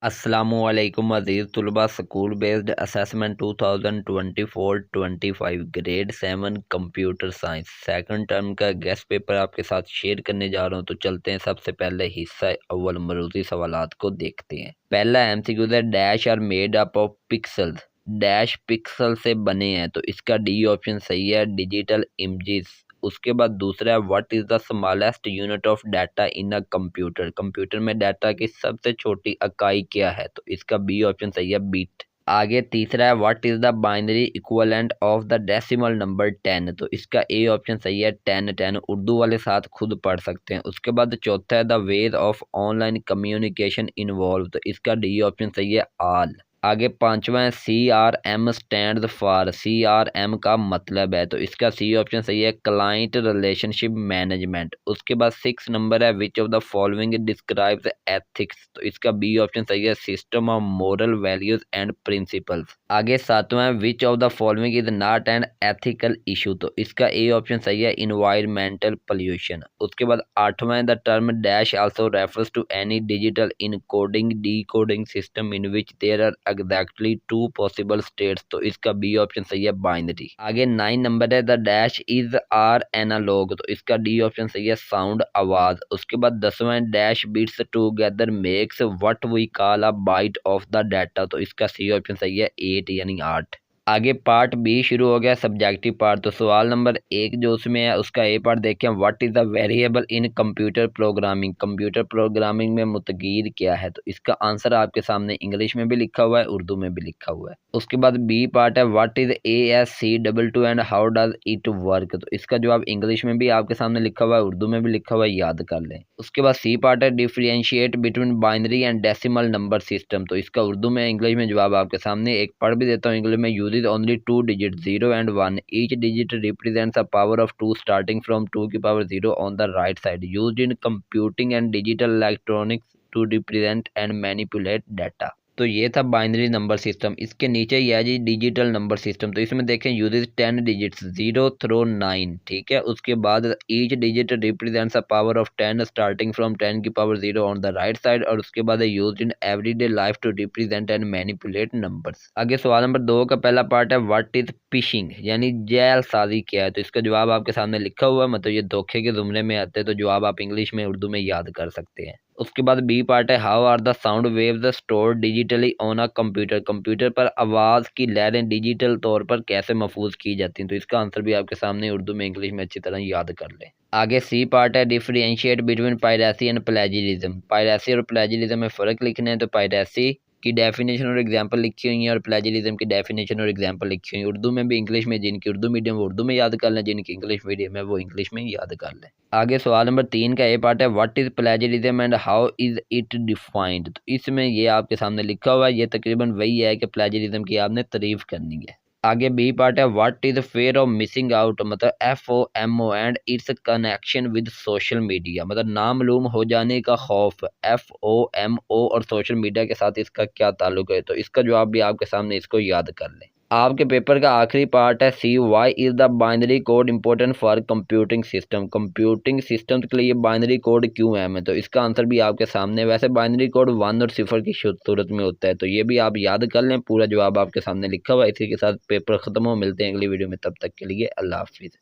अस्सलामुअलैकुम अज़ीज़ तुलबा school based assessment 2024-25 grade 7 computer science second term का गेस्ट पेपर आपके साथ शेयर करने जा रहा हूं। तो चलते हैं सबसे पहले हिस्सा अव्वल मरूजी सवालात को देखते हैं। पहला एमसीक्यू है dash are made up of pixels. Dash pixel से बने हैं तो इसका डी ऑप्शन सही है, डिजिटल इमेजेस। उसके बाद दूसरा है what is the smallest unit of data in a computer. Computer में डाटा की सबसे छोटी इकाई क्या है, तो इसका बी ऑप्शन सही है, बिट। आगे तीसरा है what is the binary equivalent of the decimal number 10, तो इसका ए ऑप्शन सही है, 10 उर्दू वाले साथ खुद पढ़ सकते हैं। उसके बाद चौथा है the ways of online communication involve, तो इसका डी ऑप्शन सही है, ऑल। आगे पांचवा है CRM स्टैंड फॉर। CRM का मतलब है, तो इसका सी ऑप्शन सही है, क्लाइंट रिलेशनशिप मैनेजमेंट। उसके बाद 6 नंबर है which of the following describes ethics, तो इसका बी ऑप्शन सही है, system of moral values and principles. आगे सातवां है which of the following is not an ethical issue, तो इसका ए ऑप्शन सही है, इन्वायरमेंटल पोल्यूशन। उसके बाद आठवां है the term dash also refers to any digital encoding decoding system in which there are exactly two possible states, तो इसका बी ऑप्शन सही है, बाइनरी। आगे 9 नंबर है the dash is are analogue, तो इसका डी ऑप्शन सही है, साउंड आवाज। उसके बाद 10वां है dash bits together makes what we call a byte of the data, तो इसका सी ऑप्शन सही है, 8 यानी 8। आगे पार्ट बी शुरू हो गया, सब्जेक्टिव पार्ट। तो सवाल नंबर 1 जो उसमें है उसका ए पार्ट देखें, what is the variable in computer programming. Computer programming में मुतगीर क्या है, तो इसका आंसर आपके सामने इंग्लिश में भी लिखा हुआ है, उर्दू में भी लिखा हुआ है। उसके बाद बी पार्ट है what is ASC22 and how does it work, तो इसका जवाब इंग्लिश में भी आपके सामने लिखा हुआ है, उर्दू में भी लिखा हुआ है, याद कर लें। उसके बाद सी पार्ट है differentiate between binary and decimal number system, तो इसका उर्दू में इंग्लिश में जवाब आपके सामने एक पढ़ भी देता हूँ इंग्लिश में। Use only 2 digit 0 and 1, each digit represents a power of 2 starting from 2 की power 0 on the right side, used in computing and digital electronics to represent and manipulate data. तो ये था बाइनरी नंबर सिस्टम। इसके नीचे ये है जी digital number system, तो इसमें देखें यूजेस 10 डिजिट्स 0 थ्रो 9, ठीक है। उसके बाद each digit represents a power of 10 starting from 10 की power 0 on the right side, और उसके बाद used in everyday life to represent and manipulate numbers. आगे सवाल नंबर 2 का पहला पार्ट है व्हाट इज फिशिंग यानी जालसाजी क्या है, तो इसका जवाब आपके सामने लिखा हुआ है, मतलब ये धोखे के जुमले में आते हैं, तो जवाब आप इंग्लिश में उर्दू में याद कर सकते हैं। उसके बाद बी पार्ट है how are the sound waves store digitally on a computer. Computer पर आवाज की लहरें डिजिटल तौर पर कैसे महफूज की जाती हैं, तो इसका आंसर भी आपके सामने उर्दू में इंग्लिश में अच्छी तरह याद कर लें। आगे सी पार्ट है differentiate between piracy and plagiarism. Piracy और प्लेजरिज्म में फ़र्क लिखना है, तो पायरेसी की डेफिनेशन और एग्जांपल लिखी हुई है और प्लेजरिज्म की डेफिनेशन और एग्जांपल लिखी हुई है उर्दू में भी इंग्लिश में। जिनकी उर्दू मीडियम वो उर्दू में याद कर लें, जिनकी इंग्लिश मीडियम है वो इंग्लिश में याद कर लें। आगे सवाल नंबर 3 का ए पार्ट है what is plagiarism and how is it defined, तो इसमें ये आपके सामने लिखा हुआ है, ये तकरीबन वही है कि प्लेजरिज्म की आपने तारीफ करनी है। आगे बी पार्ट है what is fair of missing out, मतलब FOMO and it's connection with social media, मतलब नामालूम हो जाने का खौफ। FOMO और सोशल मीडिया के साथ इसका क्या ताल्लुक है, तो इसका जवाब भी आपके सामने, इसको याद कर लें। आपके पेपर का आखिरी पार्ट है C why is the binary code important for computing system. Computing system के लिए बाइनरी कोड क्यों अहम है, तो इसका आंसर भी आपके सामने। वैसे बाइनरी कोड 1 और 0 की सूरत में होता है, तो ये भी आप याद कर लें, पूरा जवाब आपके सामने लिखा हुआ है। इसी के साथ पेपर खत्म हो, मिलते हैं अगली वीडियो में, तब तक के लिए अल्लाह हाफिज़।